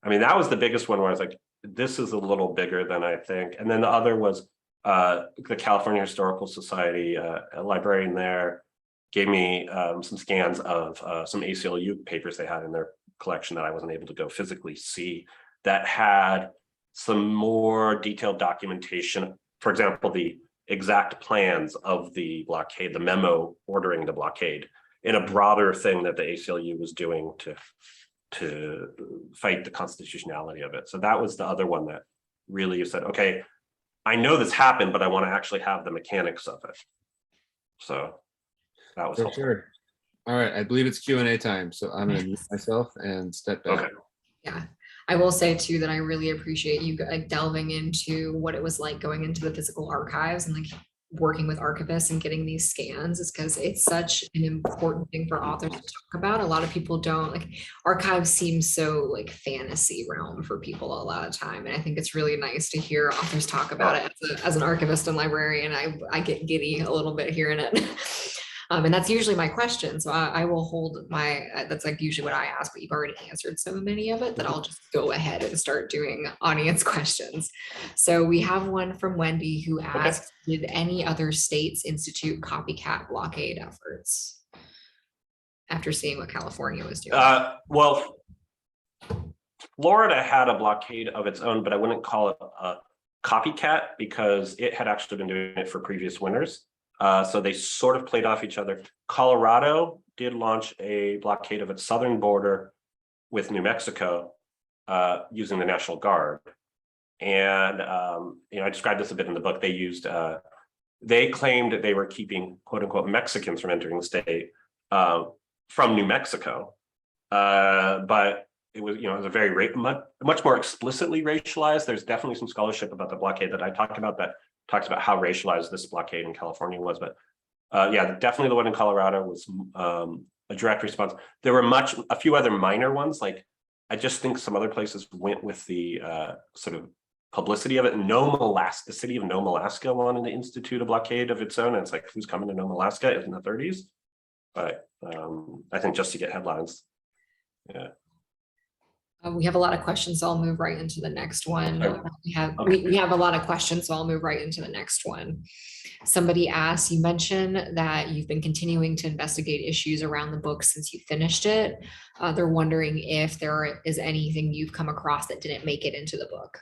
I mean, that was the biggest one where I was like, this is a little bigger than I think. And then the other was the California Historical Society, a librarian there gave me some scans of some ACLU papers they had in their collection that I wasn't able to go physically see, that had some more detailed documentation. For example, the exact plans of the blockade, the memo ordering the blockade, in a broader thing that the ACLU was doing to fight the constitutionality of it. So that was the other one that really said, okay, I know this happened, but I want to actually have the mechanics of it. So that was For helpful. sure. All right, I believe it's Q&A time, so I'm going to mute myself and step back. Okay. Yeah, I will say too that I really appreciate you like delving into what it was like going into the physical archives and like working with archivists and getting these scans, is because it's such an important thing for authors to talk about. A lot of people don't like, archives seem so like fantasy realm for people a lot of time. And I think it's really nice to hear authors talk about it. As an archivist and librarian, I get giddy a little bit hearing it. And that's usually my question. So I will hold my, that's like usually what I ask, but you've already answered so many of it that I'll just go ahead and start doing audience questions. So we have one from Wendy who asks, did any other states institute copycat blockade efforts after seeing what California was doing? Well, Florida had a blockade of its own, but I wouldn't call it a copycat because it had actually been doing it for previous winters. So they sort of played off each other. Colorado did launch a blockade of its southern border with New Mexico using the National Guard. And I described this a bit in the book. They claimed that they were keeping quote unquote Mexicans from entering the state from New Mexico. But it was, it was a very much more explicitly racialized. There's definitely some scholarship about the blockade that I talked about that talks about how racialized this blockade in California was. But yeah, definitely the one in Colorado was a direct response. There were a few other minor ones. Like I just think some other places went with the sort of publicity of it. The city of Nome, Alaska wanted to institute a blockade of its own. And it's like, who's coming to Nome, Alaska in the 30s? But I think just to get headlines. Yeah. We have a lot of questions, so I'll move right into the next one. Okay. We have a lot of questions, so I'll move right into the next one. Somebody asked, you mentioned that you've been continuing to investigate issues around the book since you finished it. They're wondering if there is anything you've come across that didn't make it into the book.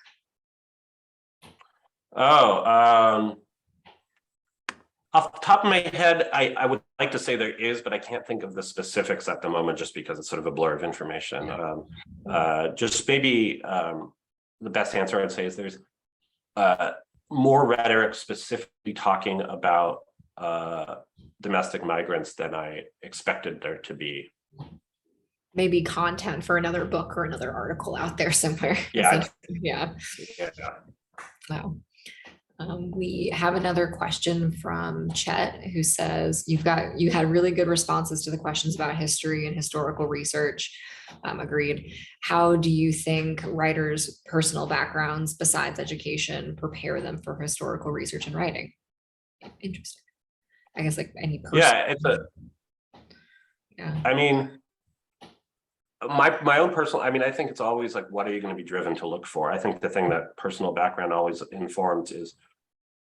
Off the top of my head, I would like to say there is, but I can't think of the specifics at the moment just because it's sort of a blur of information. Just maybe the best answer I'd say is there's more rhetoric specifically talking about domestic migrants than I expected there to be. Maybe content for another book or another article out there somewhere. Yeah. Yeah. Yeah. Wow. We have another question from Chet who says, you had really good responses to the questions about history and historical research. Agreed. How do you think writers' personal backgrounds besides education prepare them for historical research and writing? Interesting. I guess like any person. Yeah, I mean, my own personal, I think it's always like, what are you going to be driven to look for? I think the thing that personal background always informs is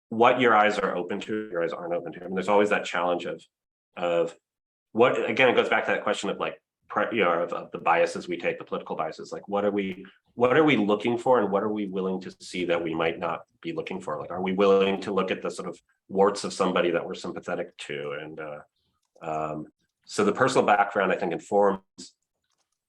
what your eyes are open to, your eyes aren't open to. There's always that challenge of what, again, it goes back to that question of like, of the biases we take, the political biases, like what are we looking for and what are we willing to see that we might not be looking for? Like, are we willing to look at the sort of warts of somebody that we're sympathetic to? And so the personal background, I think, informs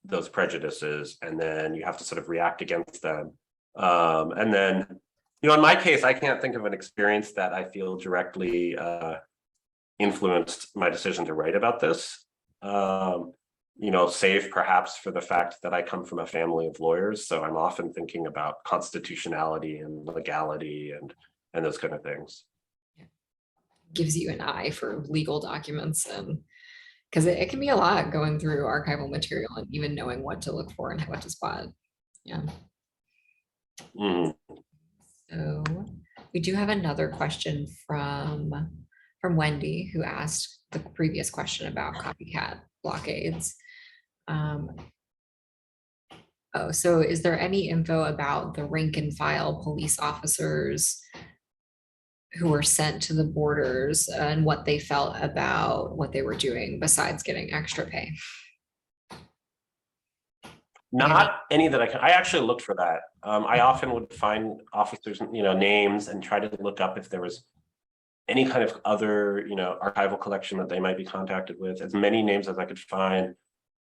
those prejudices, and then you have to sort of react against them. And then, in my case, I can't think of an experience that I feel directly influenced my decision to write about this. Save perhaps for the fact that I come from a family of lawyers, so I'm often thinking about constitutionality and legality and those kind of things. Gives you an eye for legal documents, and because it can be a lot going through archival material and even knowing what to look for and what to spot. Yeah. Mm. So we do have another question from Wendy, who asked the previous question about copycat blockades. So is there any info about the rank and file police officers who were sent to the borders and what they felt about what they were doing besides getting extra pay? Not any that I actually looked for that. I often would find officers, names and try to look up if there was any kind of other, archival collection that they might be contacted with, as many names as I could find.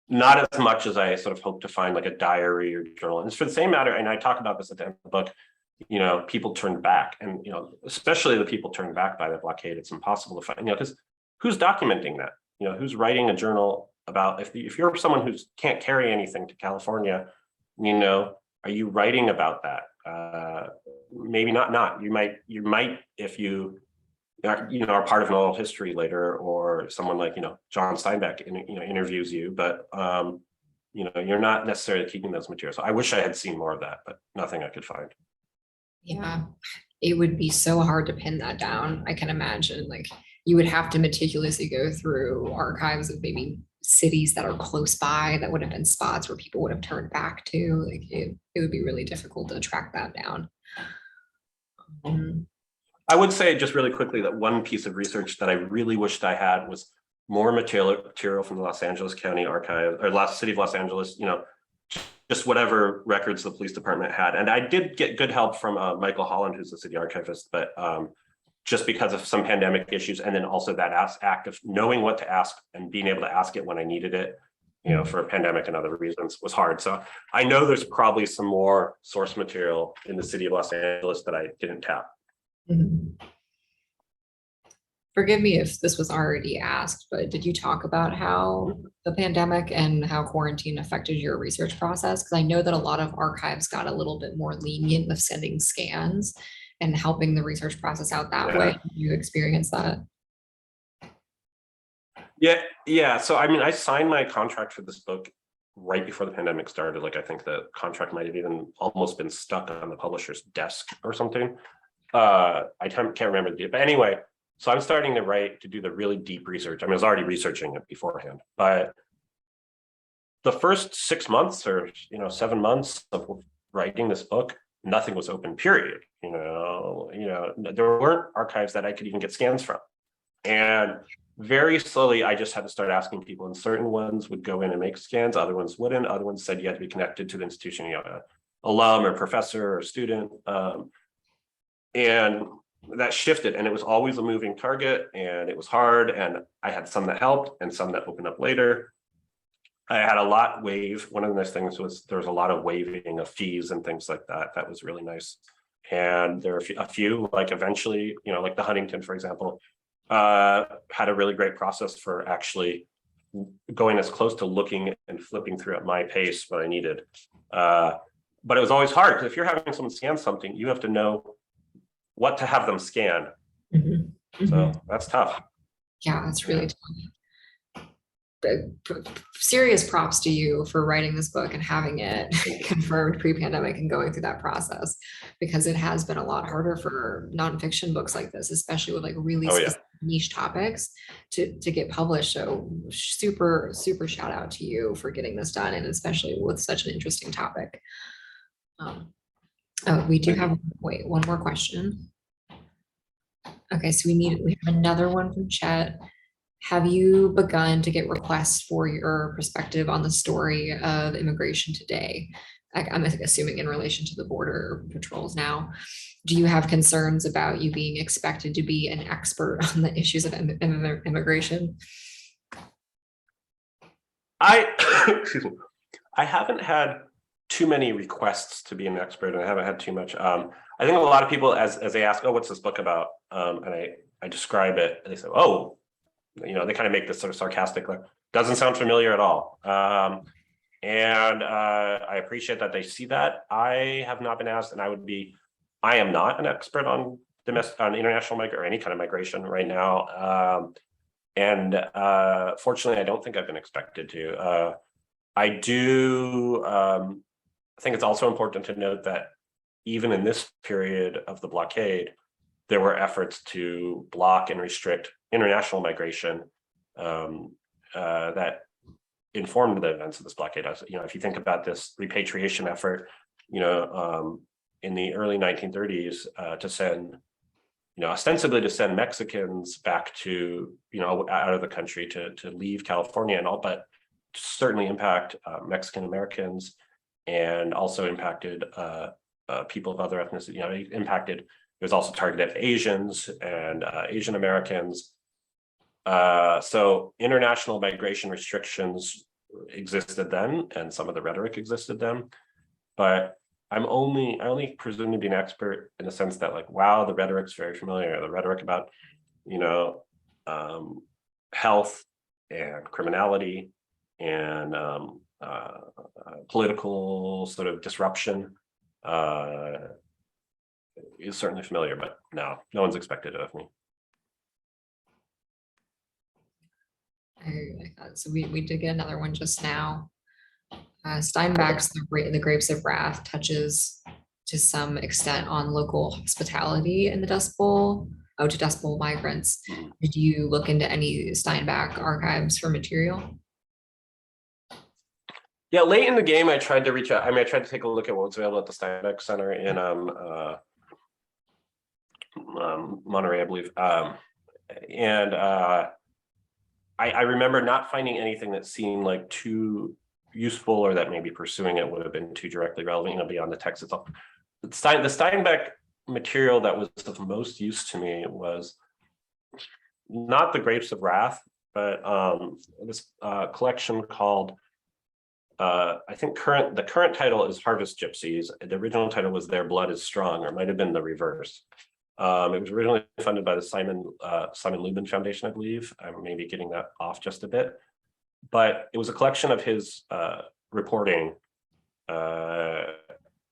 Not as much as I sort of hope to find like a diary or journal. And it's for the same matter, and I talk about this at the end of the book, people turned back, and, especially the people turned back by the blockade, it's impossible to find, because who's documenting that? Who's writing a journal about, if you're someone who can't carry anything to California, are you writing about that? Maybe not. You might if you are part of an oral history later, or someone like John Steinbeck interviews you, but you're not necessarily keeping those materials. So I wish I had seen more of that, but nothing I could find. Yeah, it would be so hard to pin that down. I can imagine, like, you would have to meticulously go through archives of maybe cities that are close by that would have been spots where people would have turned back to. Like, it would be really difficult to track that down. I would say just really quickly that one piece of research that I really wished I had was more material from the Los Angeles County Archive, or City of Los Angeles, just whatever records the police department had. And I did get good help from Michael Holland, who's the city archivist, but just because of some pandemic issues, and then also that act of knowing what to ask and being able to ask it when I needed it, for a pandemic and other reasons, was hard. So I know there's probably some more source material in the city of Los Angeles that I didn't tap. Forgive me if this was already asked, but did you talk about how the pandemic and how quarantine affected your research process? Because I know that a lot of archives got a little bit more lenient with sending scans and helping the research process out that way. Did you experience that? Yeah. So I mean, I signed my contract for this book right before the pandemic started. Like, I think the contract might have even almost been stuck on the publisher's desk or something. I can't remember the date, but anyway, so I'm starting to do the really deep research. I mean, I was already researching it beforehand, but the first 6 months or 7 months of writing this book, nothing was open, period. There weren't archives that I could even get scans from. And very slowly, I just had to start asking people, and certain ones would go in and make scans, other ones wouldn't. Other ones said you had to be connected to the institution, alum or professor or student. And that shifted, and it was always a moving target, and it was hard. And I had some that helped and some that opened up later. I had a lot waive. One of the nice things was there was a lot of waiving of fees and things like that. That was really nice. And there are a few, like eventually, like the Huntington, for example, had a really great process for actually going as close to looking and flipping through at my pace what I needed. But it was always hard, because if you're having someone scan something, you have to know what to have them scan. So that's tough. Yeah, that's really tough. Serious props to you for writing this book and having it confirmed pre-pandemic and going through that process, because it has been a lot harder for nonfiction books like this, especially with like really specific niche topics to get published. So super shout out to you for getting this done, and especially with such an interesting topic. We do have one more question. Okay, so we have another one from Chet. Have you begun to get requests for your perspective on the story of immigration today? I'm assuming in relation to the border patrols now. Do you have concerns about you being expected to be an expert on the issues of immigration? Excuse me. I haven't had too many requests to be an expert, and I haven't had too much. I think a lot of people, as they ask, "Oh, what's this book about?" And I describe it, and they say, "Oh," they kind of make this sort of sarcastic, like, "Doesn't sound familiar at all." And I appreciate that they see that. I have not been asked, and I am not an expert on international migration or any kind of migration right now. And fortunately, I don't think I've been expected to. I do. I think it's also important to note that even in this period of the blockade, there were efforts to block and restrict international migration that informed the events of this blockade. If you think about this repatriation effort, in the early 1930s, to send, ostensibly to send Mexicans back to, out of the country to leave California and all, but certainly impact Mexican Americans, and also impacted people of other ethnicity. It was also targeted at Asians and Asian Americans. So international migration restrictions existed then, and some of the rhetoric existed then. But I only presume to be an expert in the sense that, like, wow, the rhetoric's very familiar. The rhetoric about, health and criminality and political sort of disruption is certainly familiar, but no one's expected it of me. So we did get another one just now. Steinbeck's The Grapes of Wrath touches to some extent on local hospitality in the Dust Bowl, to Dust Bowl migrants. Did you look into any Steinbeck archives for material? Yeah, late in the game, I tried to reach out. I mean, I tried to take a look at what was available at the Steinbeck Center in Monterey, I believe. I remember not finding anything that seemed like too useful, or that maybe pursuing it would have been too directly relevant, beyond the text itself. The Steinbeck material that was of most use to me was not the Grapes of Wrath, but this collection called, I think the current title is Harvest Gypsies. The original title was Their Blood is Strong, or it might have been the reverse. It was originally funded by the Simon Lubin Foundation, I believe. I'm maybe getting that off just a bit, but it was a collection of his reporting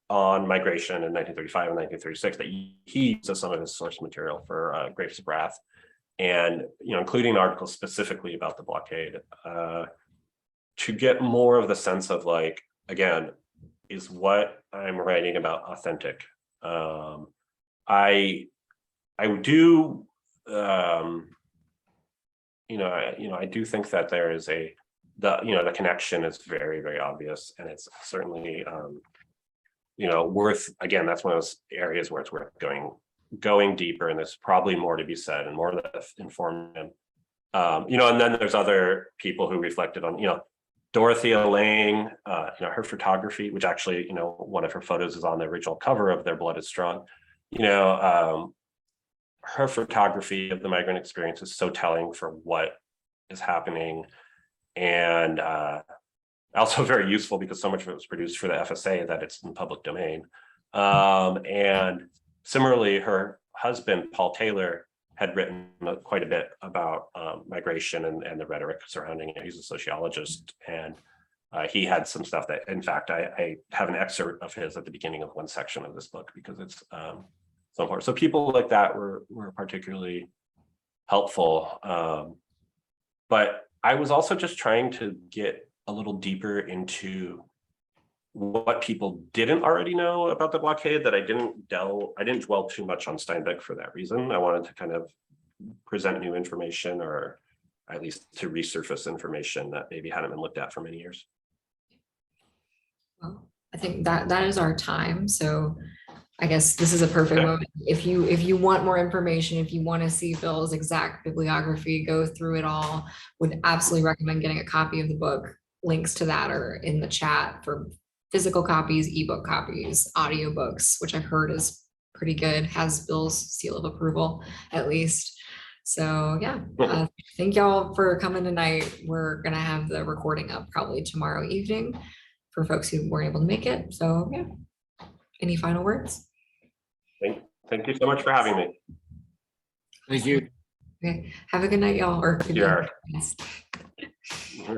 on migration in 1935 and 1936 that he used as some of his source material for Grapes of Wrath, and including articles specifically about the blockade, to get more of the sense of, like, again, is what I'm writing about authentic? I do, I do think that there is the connection is very, very obvious, and it's certainly, worth, again, that's one of those areas where it's worth going deeper, and there's probably more to be said and more to inform him. And then there's other people who reflected on, Dorothea Lange, her photography, which actually, one of her photos is on the original cover of Their Blood is Strong. Her photography of the migrant experience is so telling for what is happening, and also very useful because so much of it was produced for the FSA that it's in public domain. And similarly, her husband, Paul Taylor, had written quite a bit about migration and the rhetoric surrounding it. He's a sociologist, and he had some stuff that, in fact, I have an excerpt of his at the beginning of one section of this book because it's so important. So people like that were particularly helpful. But I was also just trying to get a little deeper into what people didn't already know about the blockade, that I didn't dwell too much on Steinbeck for that reason. I wanted to kind of present new information, or at least to resurface information that maybe hadn't been looked at for many years. Well, I think that is our time. So I guess this is a perfect moment. If you want more information, if you want to see Phil's exact bibliography, go through it all, would absolutely recommend getting a copy of the book. Links to that are in the chat for physical copies, ebook copies, audiobooks, which I've heard is pretty good, has Bill's seal of approval, at least. So yeah, thank y'all for coming tonight. We're gonna have the recording up probably tomorrow evening for folks who weren't able to make it. So yeah, any final words? Thank you so much for having me. Thank you. Okay, have a good night, y'all, or good Sure. night.